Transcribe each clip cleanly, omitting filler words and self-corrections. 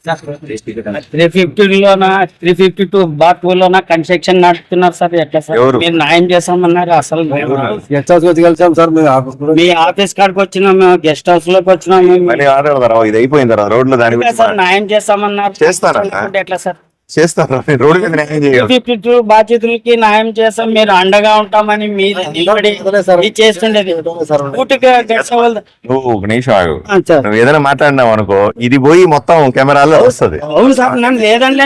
350లోనా 352 bath లోనా construction నడుపుతున్నారు sir. ఎట్లా సార్ మీరు న్యాయం చేస్తామన్నారు? అసలు గెస్ట్ హౌస్ వచ్చి కలిసాం సార్. మీ ఆఫీస్ కాడికి వచ్చినాము, గెస్ట్ హౌస్ లోకి వచ్చినాము. ఇది అయిపోయిన తర్వాత రోడ్లు దాని సార్ న్యాయం చేస్తామన్నారు. ఎట్లా సార్ చేస్తారు? రోడ్డు మీద న్యాయం చేయాలి. 352 బాధ్యతలకి న్యాయం చేస్తాం, మీరు అండగా ఉంటామని మీరు నిలబడి చేస్తుండేది. నువ్వు ఒక నిమిషం ఆగు. నువ్వు ఏదైనా మాట్లాడినావు అనుకో, ఇది పోయి మొత్తం కెమెరాలో వస్తుంది. అవును సార్, నన్ను లేదండి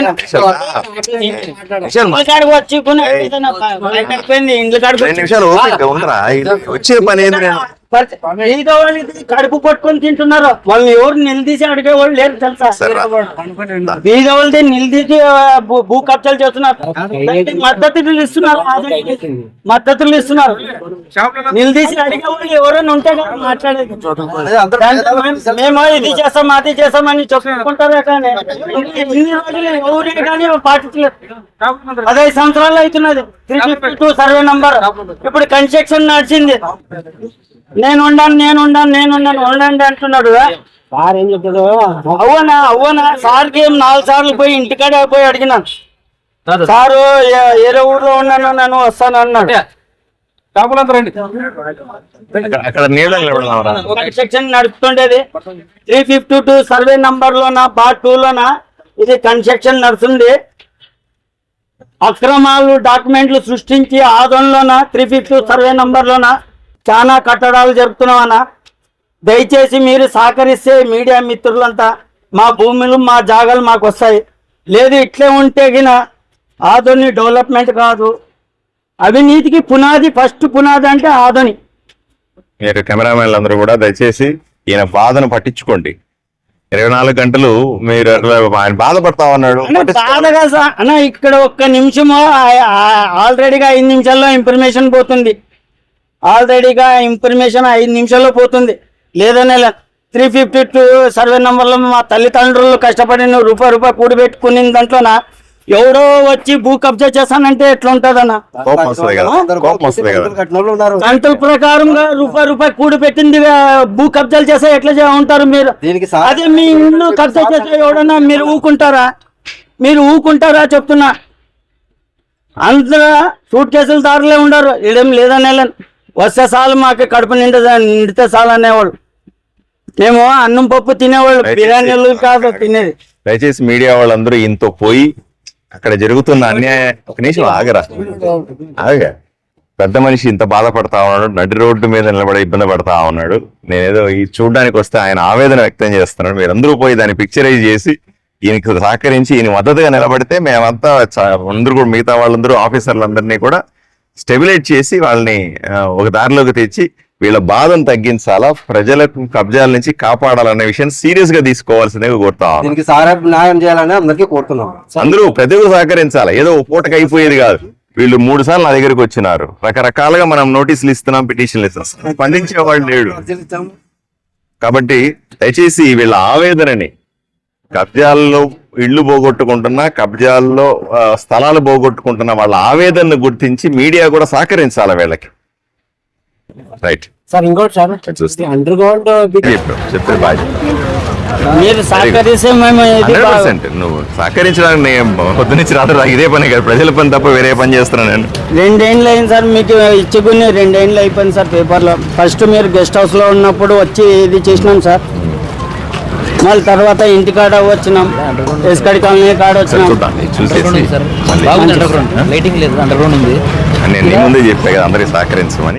ఇండ్ల కాడికి 2 నిమిషాలు ఓపిక ఉండరా? వచ్చే పని ఏంది? కడుపు పట్టుకొని తింటున్నారు. వాళ్ళని ఎవరు నిలదీసి అడిగేవాళ్ళు లేరు తెలుసా? బీద వాళ్ళది నిలదీసి భూ కబ్జాలు చేస్తున్నారు, మద్దతులు ఇస్తున్నారు, నిలదీసి అడిగేవాళ్ళు ఎవరైనా ఉంటే మాట్లాడేది. మేము ఇది చేస్తాం అది చేస్తామని చెప్పుకుంటారు కానీ ఎవరే కానీ పాటించలేదు. 15 సంవత్సరాలు అవుతున్నది 352 సర్వే నంబర్. ఇప్పుడు కన్స్ట్రక్షన్ నడిచింది. నేను ఉండండి అంటున్నాడు. సార్ ఏం చెప్తాడు? అవ్వనా సార్కి 4 సార్లు పోయి ఇంటికాడే పోయి అడిగినాను. సారు ఏరే ఊర్లో ఉన్నాను, నేను వస్తాను అన్నాడు. కన్స్ట్రక్షన్ నడుపుతుండేది 352 సర్వే నంబర్ లోనా పార్ట్ 2 లోనా ఇది కన్స్ట్రక్షన్ నడుస్తుంది. అక్రమాలు డాక్యుమెంట్లు సృష్టించి ఆదోన్లోన 352 సర్వే నంబర్ లోన చాలా కట్టడాలు జరుపుతున్నామన్నా. దయచేసి మీరు సహకరిస్తే మీడియా మిత్రులంతా మా భూములు మా జాగాలు మాకు వస్తాయి. లేదు ఇట్లే ఉంటే గిన ఆదోని డెవలప్మెంట్ కాదు, అవినీతికి పునాది, ఫస్ట్ పునాది అంటే ఆదోని. మీరు కెమెరామెన్లు అందరూ కూడా దయచేసి ఈయన బాధను పట్టించుకోండి. 24 గంటలు మీరు ఆయన బాధపడతా ఉన్నాడు. బాధగా సార్ అన్న, ఇక్కడ ఒక్క నిమిషము ఆల్రెడీగా 5 నిమిషాల్లో ఇన్ఫర్మేషన్ పోతుంది. ఆల్రెడీగా ఇన్ఫర్మేషన్ 5 నిమిషాల్లో పోతుంది. లేదనే 352 సర్వే నంబర్లో మా తల్లిదండ్రులు కష్టపడి రూపాయి కూడిపెట్టుకుని దాంట్లోన ఎవడో వచ్చి భూ కబ్జా చేస్తానంటే ఎట్లా ఉంటదన్న? గంటల ప్రకారంగా రూపాయి కూడి పెట్టింది భూ కబ్జాలు చేస్తే ఎట్లా ఉంటారు మీరు? అదే మీ ఇల్లు కబ్జా చేస్తే ఎవడన్నా మీరు ఊకుంటారా చెప్తున్నా. అందరూ సూట్ కేసులు దారులే ఉండరు. ఇదేం లేదనే వస్తే చాలు, మాకు కడుపు నిండితే చాలు అనేవాళ్ళు. మేము అన్నం పప్పు తినేవాళ్ళు, బిర్యానీలు కాదు తినేది. దయచేసి మీడియా వాళ్ళందరూ ఇంతో పోయి అక్కడ జరుగుతున్న అన్యాయం ఒక నిమిషం ఆగరా. పెద్ద మనిషి ఇంత బాధపడతా ఉన్నాడు, నడి రోడ్డు మీద నిలబడి ఇబ్బంది పడతా ఉన్నాడు. నేనేదో ఈ చూడడానికి వస్తే ఆయన ఆవేదన వ్యక్తం చేస్తున్నాడు. మీరందరూ పోయి దాన్ని పిక్చరైజ్ చేసి ఈయనకి సహకరించి ఈయన మద్దతుగా నిలబడితే మేమంతా అందరూ కూడా మిగతా వాళ్ళందరూ ఆఫీసర్లందరినీ కూడా స్టెబిలైట్ చేసి వాళ్ళని ఒక దారిలోకి తెచ్చి వీళ్ళ బాధను తగ్గించాలా, ప్రజలకు కబ్జాల నుంచి కాపాడాలనే విషయం సీరియస్ గా తీసుకోవాల్సిందే కోరుతాం. న్యాయం చేయాలని అందరికీ కోరుతున్నాం. అందరూ ప్రజలు సహకరించాలి. ఏదో పూటకి అయిపోయేది కాదు. వీళ్ళు 3 సార్లు నా దగ్గరికి వచ్చినారు. రకరకాలుగా మనం నోటీసులు ఇస్తున్నాం, పిటిషన్లు ఇస్తున్నాం, స్పందించేవాళ్ళు లేడు. కాబట్టి దయచేసి వీళ్ళ ఆవేదనని, కబ్జాల్లో ఇళ్లు పోగొట్టుకుంటున్నా, కబ్జాల్లో స్థలాలు పోగొట్టుకుంటున్న వాళ్ళ ఆవేదనను గుర్తించి మీడియా కూడా సహకరించాలి వీళ్ళకి. రైట్ సార్, ఇంకోటి సార్, అండర్ గ్రౌండ్ చెప్తే బాయ్. మీరు సహకరిస్తే మేము 100% నువ్వు సహకరించడానికి పొద్దునుంచి రాత్రి ఇదే పని కాదు, ప్రజల పని తప్ప వేరే పని చేస్తున్నాను నేను. 2 ఏళ్ళు అయింది సార్ మీకు ఇచ్చుకుని, 2 ఏళ్ళు అయిపోయింది సార్ పేపర్లో. ఫస్ట్ మీరు గెస్ట్ హౌస్ లో ఉన్నప్పుడు వచ్చి ఇది చేసినాం సార్. మళ్ళీ తర్వాత ఇంటికాడ వచ్చినాం, ఎస్కడి కాలనీ కాడ వచ్చినాం. చూసేసి లైటింగ్ లేదు, అండర్ గ్రౌండ్ ఉంది. నేను ముందే చెప్పా కదా అందరికి సహకరించమని.